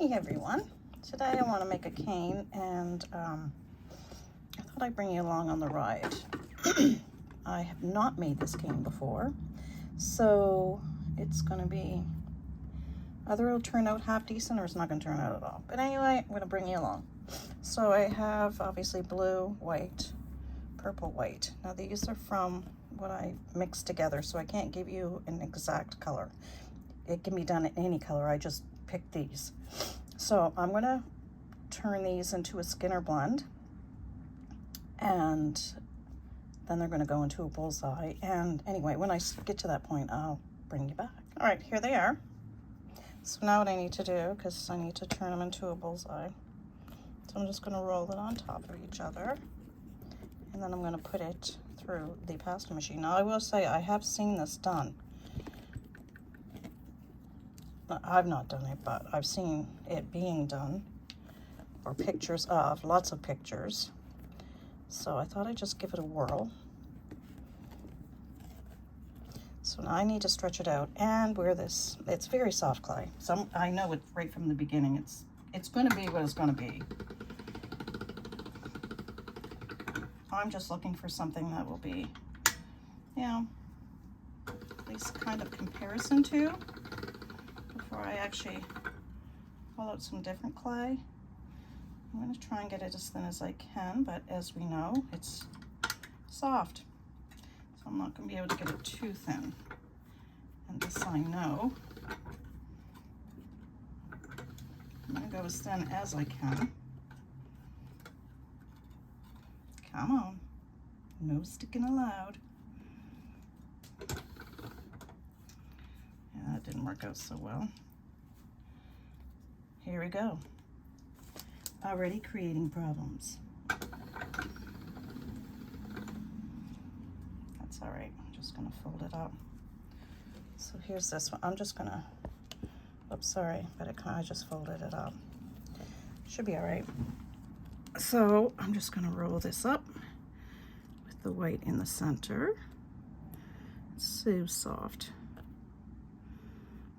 Hey everyone, today I want to make a cane, and I thought I'd bring you along on the ride. I have not made this cane before, so it's going to be, either it'll turn out half decent or it's not going to turn out at all. But anyway, I'm going to bring you along. So I have obviously blue, white, purple, white. Now these are from what I mixed together, so I can't give you an exact color. It can be done in any color, I just picked these. So I'm going to turn these into a Skinner blend, and then they're going to go into a bullseye. And anyway, when I get to that point, I'll bring you back. All right, here they are. So now what I need to do, because I need to turn them into a bullseye, so I'm just going to roll it on top of each other, and then I'm going to put it through the pasta machine. Now I will say I have seen this done. I've not done it, but I've seen it being done, or pictures of, lots of pictures. So I thought I'd just give it a whirl. So now I need to stretch it out and wear this. It's very soft clay. So I know it right from the beginning. It's going to be what it's going to be. I'm just looking for something that will be, you know, at least kind of comparison to, before I actually pull out some different clay. I'm going to try and get it as thin as I can, but as we know, it's soft. So I'm not going to be able to get it too thin. And this I know. I'm going to go as thin as I can. Come on. No sticking allowed. Yeah, that didn't work out so well. Here we go. Already creating problems. That's all right. I'm just going to fold it up. So here's this one. I'm just going to, oops, sorry, but I just folded it up. Should be all right. So I'm just going to roll this up with the white in the center. It's so soft.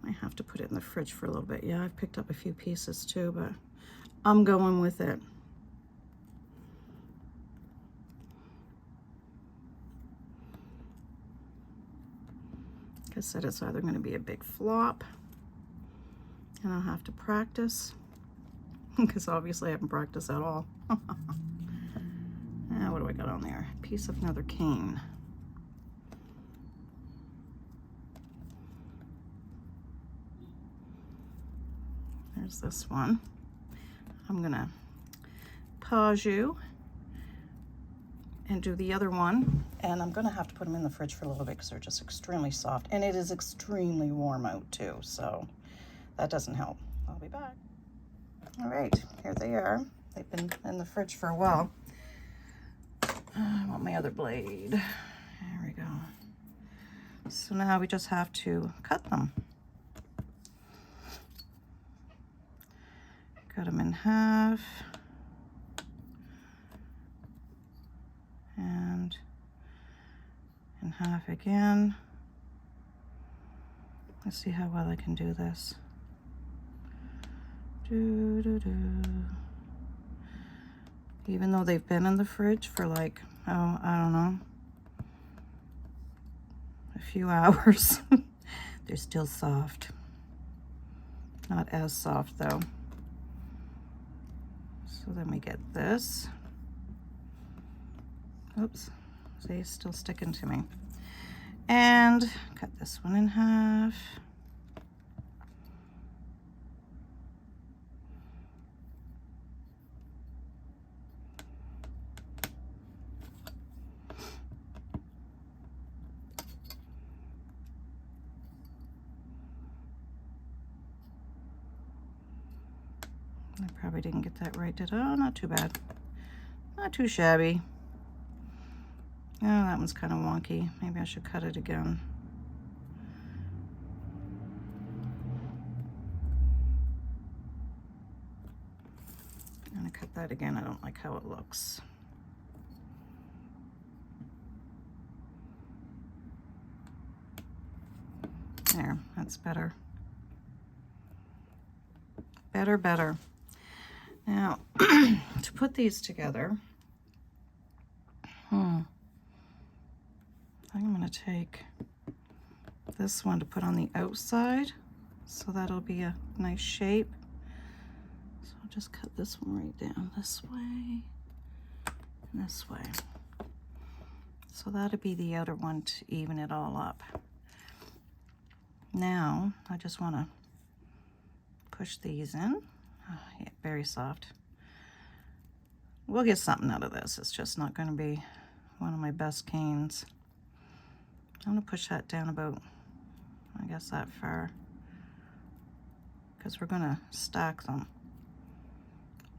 I have to put it in the fridge for a little bit. Yeah, I've picked up a few pieces too, but I'm going with it. Like I said, it's either going to be a big flop, and I'll have to practice, because obviously I haven't practiced at all. Now, what do I got on there? A piece of another cane. There's this one. I'm going to pause you and do the other one, and I'm going to have to put them in the fridge for a little bit because they're just extremely soft, and it is extremely warm out too, so that doesn't help. I'll be back. All right, here they are. They've been in the fridge for a while. I want my other blade. There we go. So now we just have to cut them. Cut them in half. And in half again. Let's see how well I can do this. Even though they've been in the fridge for like, oh, I don't know, a few hours, they're still soft. Not as soft though. So then we get this. Oops, see, it's still sticking to me. And cut this one in half. I probably didn't get that right, did I? Oh, not too bad. Not too shabby. Oh, that one's kind of wonky. Maybe I should cut it again. I'm gonna cut that again. I don't like how it looks. There, that's better. Better, better. Now, to put these together, I'm going to take this one to put on the outside, so that'll be a nice shape. So I'll just cut this one right down this way and this way. So that'll be the outer one to even it all up. Now, I just want to push these in. Oh, yeah, very soft. We'll get something out of this. It's just not going to be one of my best canes. I'm going to push that down about, I guess, that far, because we're going to stack them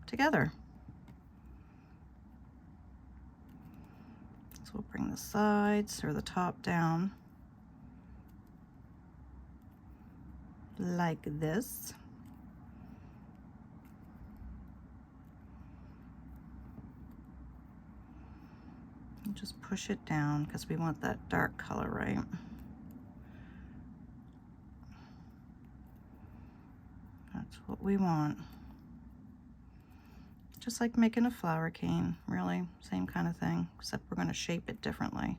together. So we'll bring the sides or the top down like this. And just push it down because we want that dark color, right? That's what we want. Just like making a flower cane, really, same kind of thing, except we're going to shape it differently.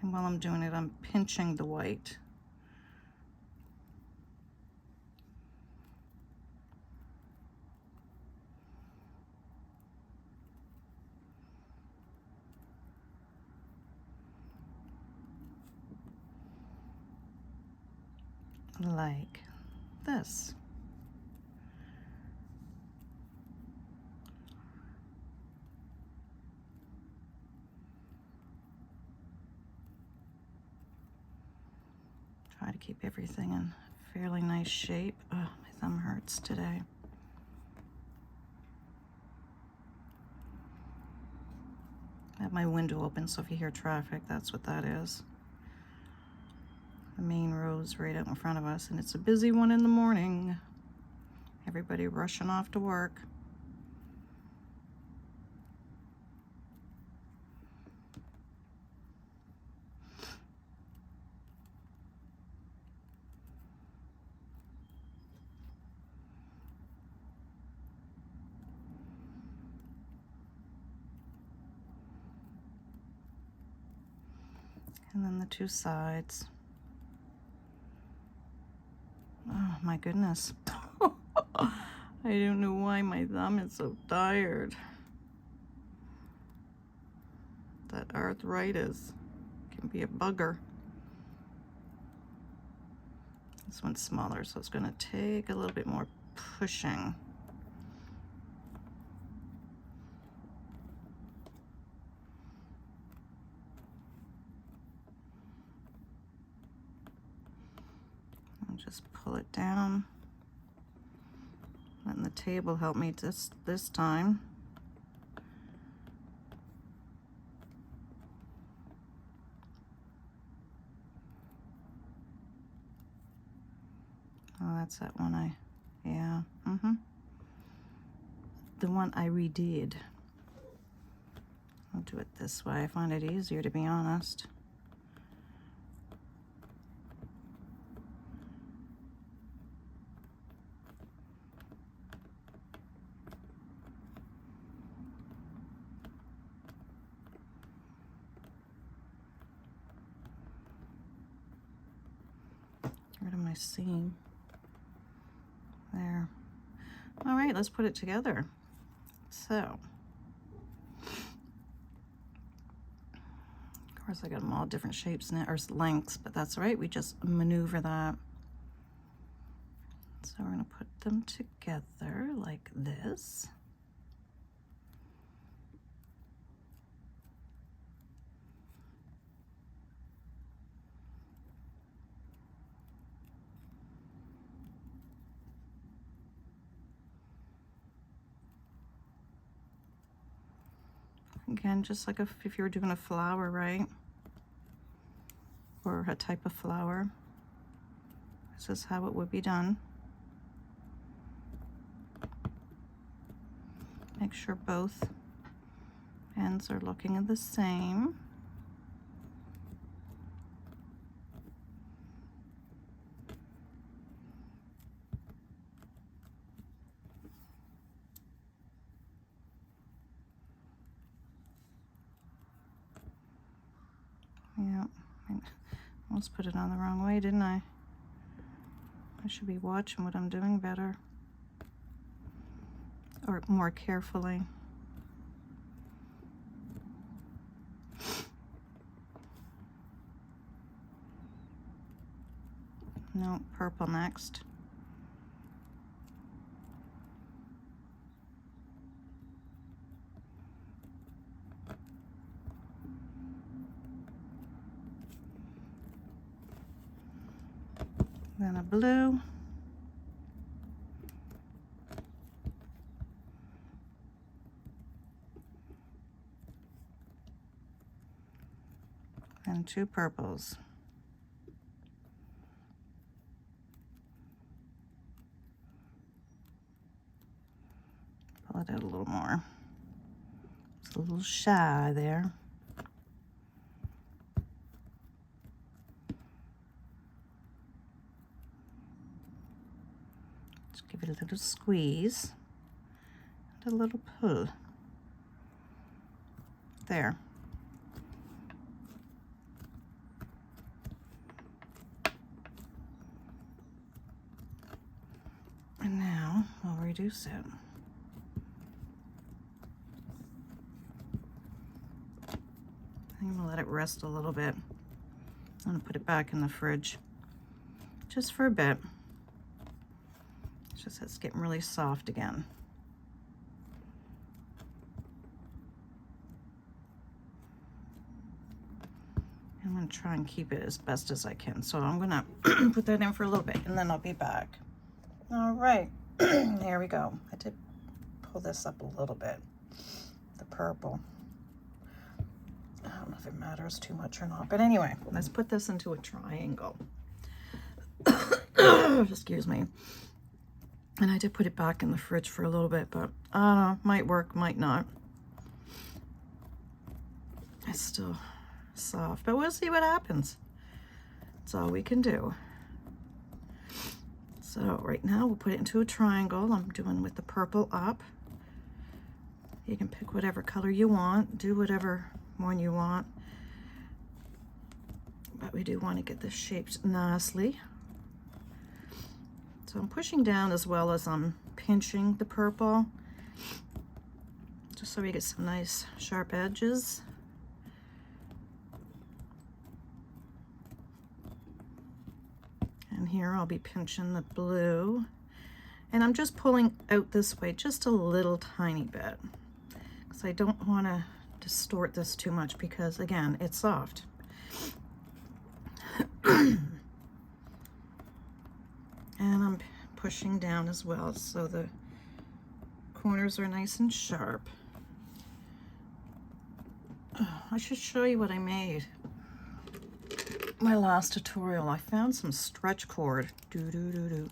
And while I'm doing it, I'm pinching the white. Like this. Try to keep everything in fairly nice shape. Oh, my thumb hurts today. I have my window open, so if you hear traffic, that's what that is. The main road's right out in front of us, and it's a busy one in the morning. Everybody rushing off to work. And then the two sides. Oh my goodness. I don't know why my thumb is so tired. That arthritis can be a bugger. This one's smaller, so it's going to take a little bit more pushing. I'll just pull it down. Letting the table help me this time. Oh, that's that one yeah, the one I redid. I'll do it this way. I find it easier, to be honest. Get rid of my seam. There. All right, let's put it together. So, of course, I got them all different shapes now, or lengths, but that's all right. We just maneuver that. So we're going to put them together like this. Again, just like if you were doing a flower, right? Or a type of flower. This is how it would be done. Make sure both Pens are looking the same. Yeah, I almost put it on the wrong way, didn't I? I should be watching what I'm doing better, or more carefully. No, purple next. Then a blue. And two purples. Pull it out a little more. It's a little shy there. Just give it a little squeeze and a little pull. There. And now we'll reduce it. I'm gonna let it rest a little bit. I'm gonna put it back in the fridge just for a bit. It's just it's getting really soft again. I'm gonna try and keep it as best as I can. So I'm gonna put that in for a little bit and then I'll be back. All right, here we go. I did pull this up a little bit, the purple. I don't know if it matters too much or not, but anyway, let's put this into a triangle. Excuse me. And I did put it back in the fridge for a little bit, but I don't know, might work, might not. It's still soft, but we'll see what happens. That's all we can do. So right now we'll put it into a triangle. I'm doing with the purple up. You can pick whatever color you want, do whatever one you want, but we do want to get this shaped nicely. So I'm pushing down as well as I'm pinching the purple, just so we get some nice sharp edges. And here I'll be pinching the blue, and I'm just pulling out this way just a little tiny bit because I don't want to distort this too much because again it's soft. And I'm pushing down as well so the corners are nice and sharp. Oh, I should show you what I made. My last tutorial, I found some stretch cord, and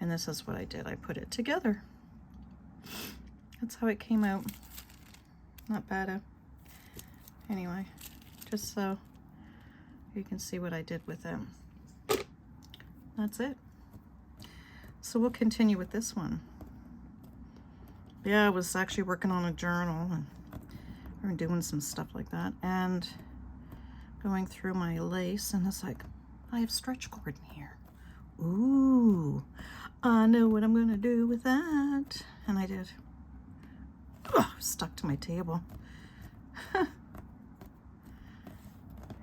this is what I did. I put it together. That's how it came out. Not bad. Anyway, just so you can see what I did with them. That's it. So we'll continue with this one. Yeah, I was actually working on a journal and we're doing some stuff like that, and going through my lace, and it's like, I have stretch cord in here. Ooh, I know what I'm gonna do with that. And I did. Ugh, stuck to my table.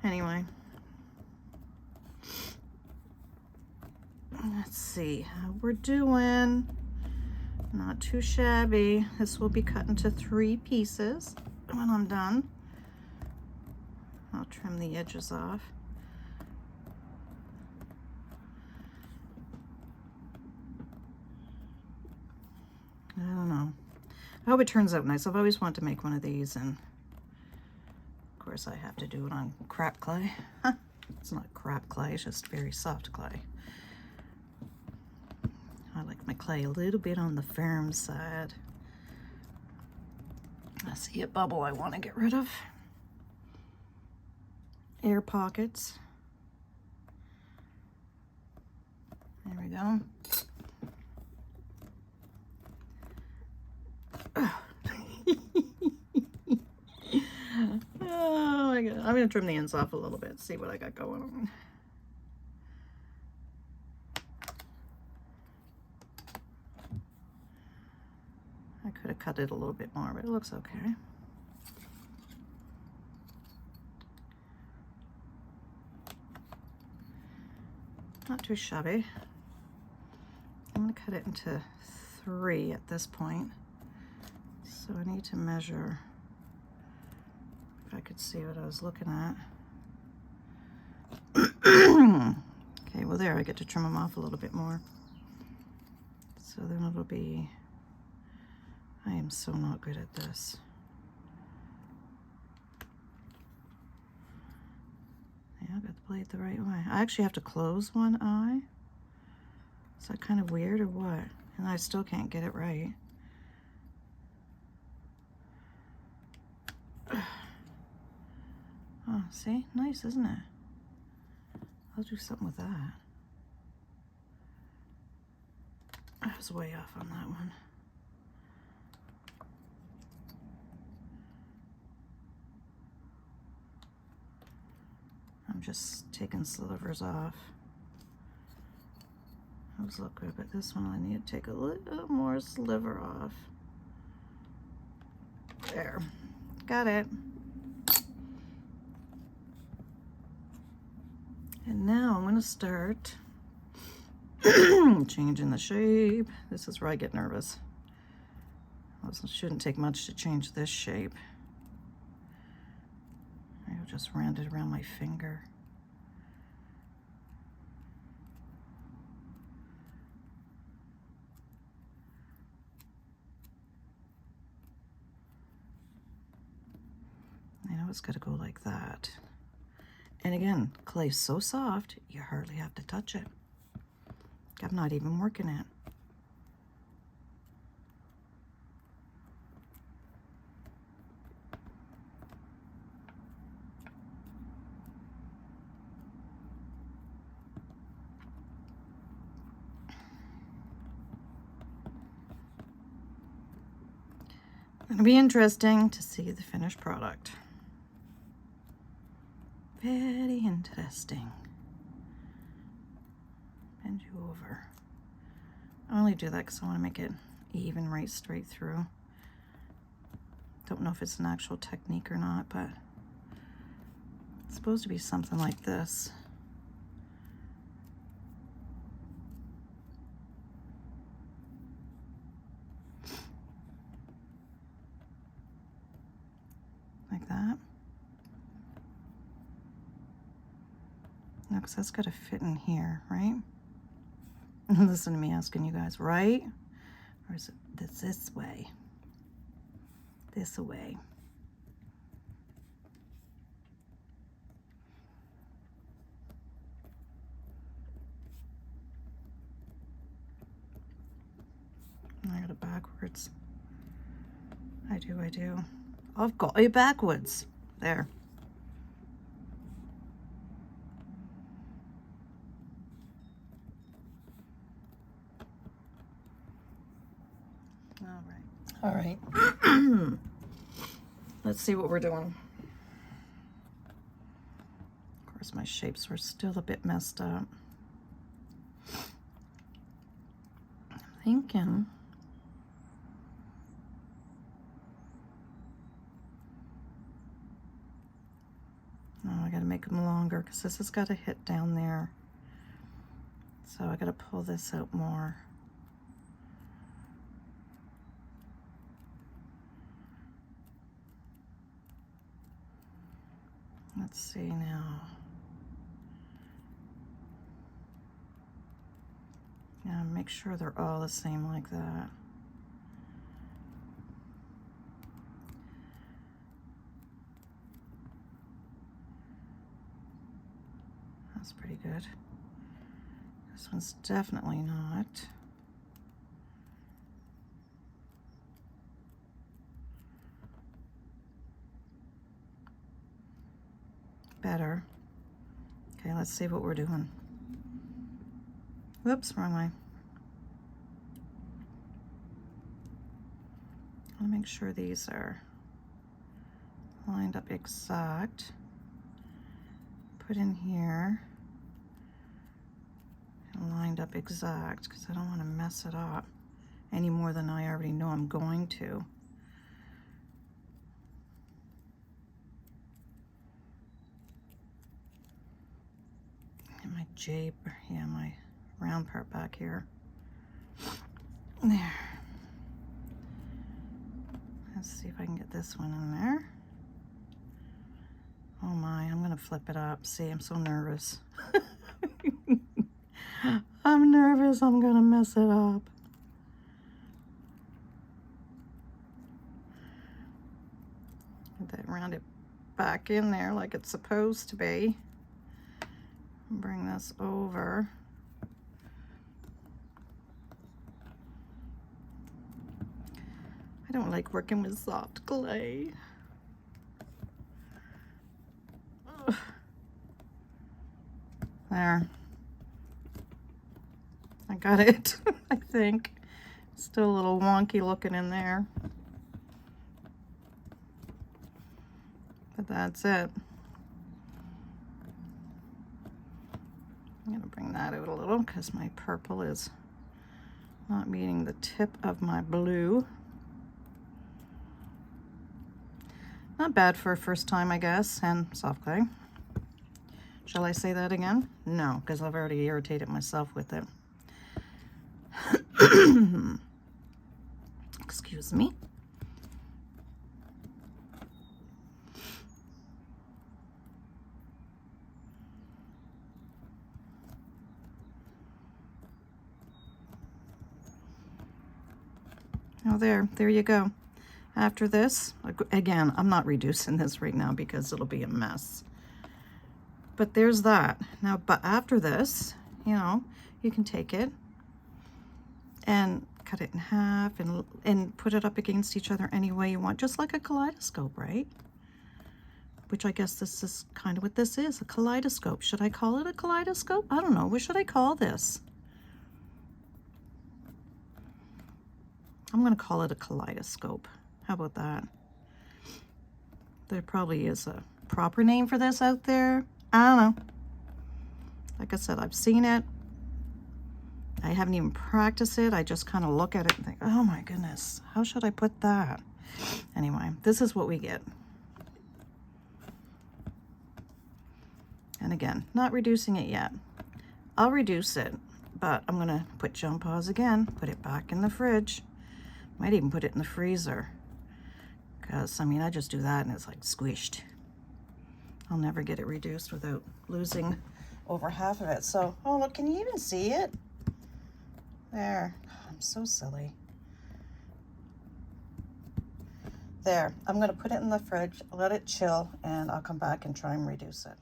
Anyway, let's see how we're doing. Not too shabby. This will be cut into 3 pieces when I'm done. I'll trim the edges off. I don't know. I hope it turns out nice. I've always wanted to make one of these, and of course I have to do it on crap clay. It's not crap clay, it's just very soft clay. I like my clay a little bit on the firm side. I see a bubble I want to get rid of. Air pockets. There we go. Oh my god. I'm going to trim the ends off a little bit, see what I got going on. I could have cut it a little bit more, but it looks okay. Not too shabby. I'm going to cut it into 3 at this point. So I need to measure, if I could see what I was looking at. Okay, well there, I get to trim them off a little bit more. So then it'll be, I am so not good at this. Yeah, I got the blade the right way. I actually have to close one eye. Is that kind of weird or what? And I still can't get it right. Oh, see? Nice, isn't it? I'll do something with that. I was way off on that one. I'm just taking slivers off. Those look good, but this one I need to take a little more sliver off. There. Got it. And now I'm going to start changing the shape. This is where I get nervous. It shouldn't take much to change this shape. I'll just round it around my finger. I know it's got to go like that. And again, clay's so soft, you hardly have to touch it. I'm not even working it. It'll be interesting to see the finished product. Very interesting. Bend you over. I only do that because I want to make it even right straight through. Don't know if it's an actual technique or not, but it's supposed to be something like this. Like that. No, because that's got to fit in here, right? Listen to me asking you guys, right? Or is it this way? This way. I got it backwards. I do. I've got it backwards. There. All right. Let's see what we're doing. Of course, my shapes were still a bit messed up. I'm thinking I gotta make them longer because this has got to hit down there. So I gotta pull this out more. Let's see now. Yeah, make sure they're all the same like that. That's pretty good. This one's definitely not. better. Okay, let's see what we're doing. Whoops, wrong way. I want to make sure these are lined up exact. Put in here and lined up exact because I don't want to mess it up any more than I already know I'm going to. And my my round part back here. There. Let's see if I can get this one in there. Oh my, I'm gonna flip it up. See, I'm so nervous. I'm nervous I'm gonna mess it up. Then round it back in there like it's supposed to be. Bring this over. I don't like working with soft clay. Ugh. There. I got it, I think. Still a little wonky looking in there. But that's it. I'm gonna bring that out a little because my purple is not meeting the tip of my blue. Not bad for a first time, I guess, and soft clay. Shall I say that again? No, because I've already irritated myself with it. Excuse me. Oh, there you go. After this, again, I'm not reducing this right now because it'll be a mess. But there's that. Now, but after this, you know, you can take it and cut it in half and put it up against each other any way you want, just like a kaleidoscope, right? Which I guess this is kind of what this is, a kaleidoscope. Should I call it a kaleidoscope? I don't know. What should I call this? I'm going to call it a kaleidoscope. How about that? There probably is a proper name for this out there. I don't know. Like I said, I've seen it. I haven't even practiced it. I just kind of look at it and think, oh my goodness, how should I put that? Anyway, this is what we get. And again, not reducing it yet. I'll reduce it, but I'm gonna put jump pause again, put it back in the fridge. Might even put it in the freezer. Because, I mean, I just do that and it's like squished. I'll never get it reduced without losing over half of it. So, oh look, can you even see it? There, I'm so silly. There, I'm gonna put it in the fridge, let it chill, and I'll come back and try and reduce it.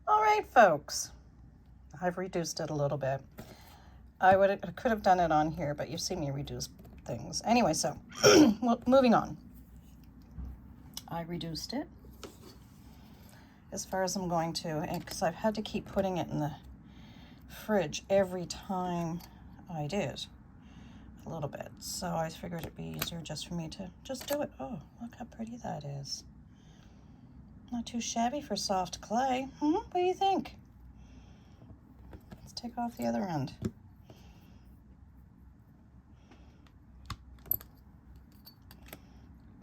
All right, folks, I've reduced it a little bit. I could have done it on here, but you've seen me reduce things. Anyway, so well, moving on. I reduced it as far as I'm going to, and because I've had to keep putting it in the fridge every time I did a little bit, so I figured it'd be easier just for me to just do it. Oh, look how pretty that is. Not too shabby for soft clay. What do you think? Let's take off the other end.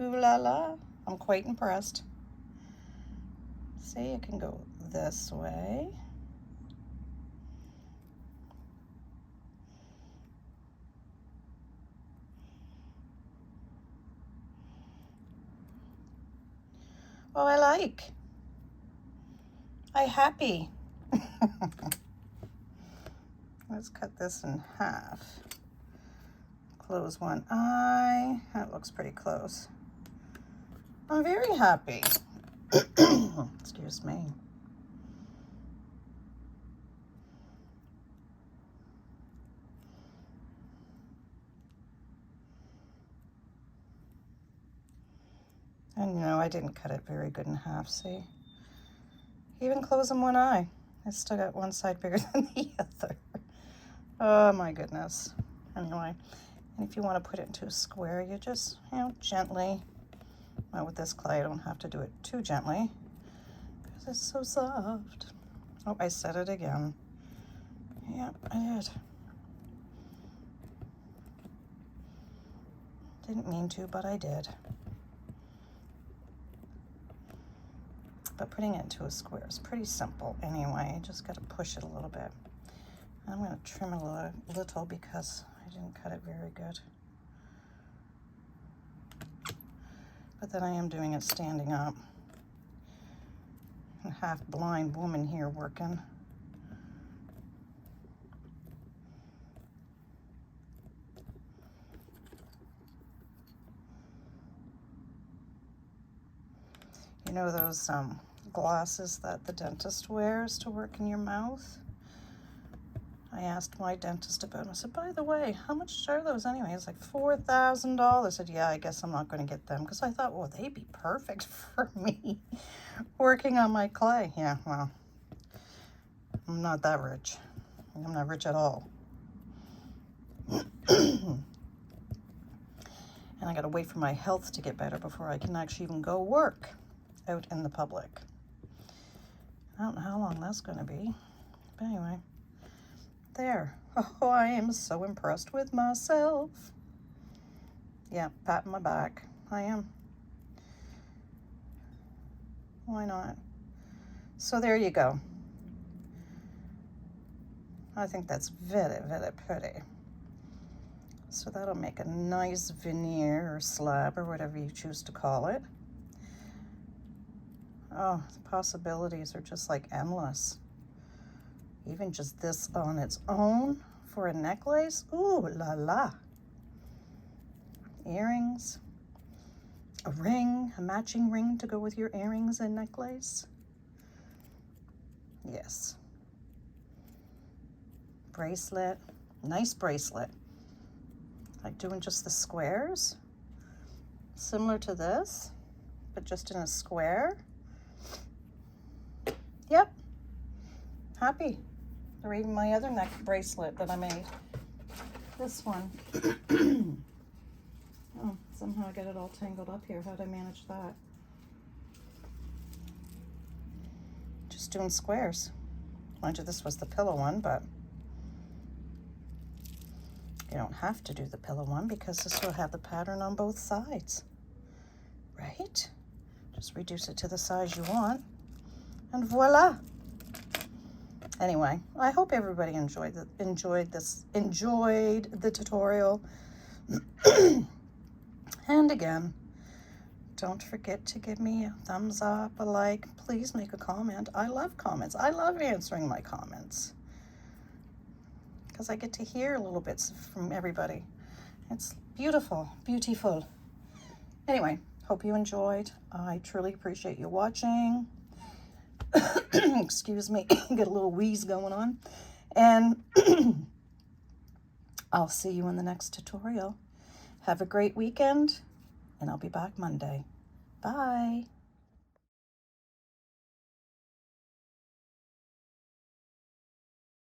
Ooh la la, I'm quite impressed. See, it can go this way. Oh, I like. I happy. Let's cut this in half. Close one eye. That looks pretty close. I'm very happy. Excuse me. And no, I didn't cut it very good in half, see? Even closing one eye, I still got one side bigger than the other. Oh my goodness. Anyway, and if you want to put it into a square, you just, gently, well, with this clay, I don't have to do it too gently because it's so soft. Oh, I said it again. Yep, I did. Didn't mean to, but I did. But putting it into a square is pretty simple anyway. Just got to push it a little bit. I'm going to trim it a little because I didn't cut it very good. But then I am doing it standing up. A half-blind woman here working. You know those glasses that the dentist wears to work in your mouth? I asked my dentist about them. I said, by the way, how much are those anyway? It's like $4,000. I said, yeah, I guess I'm not going to get them because I thought, well, they'd be perfect for me working on my clay. Yeah, well, I'm not that rich. I'm not rich at all. And I got to wait for my health to get better before I can actually even go work out in the public. I don't know how long that's going to be. But anyway, there. Oh, I am so impressed with myself. Yeah, patting my back. I am. Why not? So there you go. I think that's very, very pretty. So that'll make a nice veneer or slab or whatever you choose to call it. Oh, the possibilities are just like endless. Even just this on its own for a necklace. Ooh la la. Earrings. A ring, a matching ring to go with your earrings and necklace. Yes. Bracelet. Nice bracelet. Like doing just the squares. Similar to this, but just in a square. Yep. Happy. Or even my other neck bracelet that I made. This one. Oh, somehow I got it all tangled up here. How'd I manage that? Just doing squares. Mind you, this was the pillow one, but you don't have to do the pillow one because this will have the pattern on both sides. Right? Just reduce it to the size you want. And voila. Anyway, I hope everybody enjoyed the tutorial. And again, don't forget to give me a thumbs up, a like. Please make a comment. I love comments. I love answering my comments because I get to hear little bits from everybody. It's beautiful, beautiful. Anyway, hope you enjoyed. I truly appreciate you watching. Excuse me, get a little wheeze going on. And I'll see you in the next tutorial. Have a great weekend, and I'll be back Monday. Bye.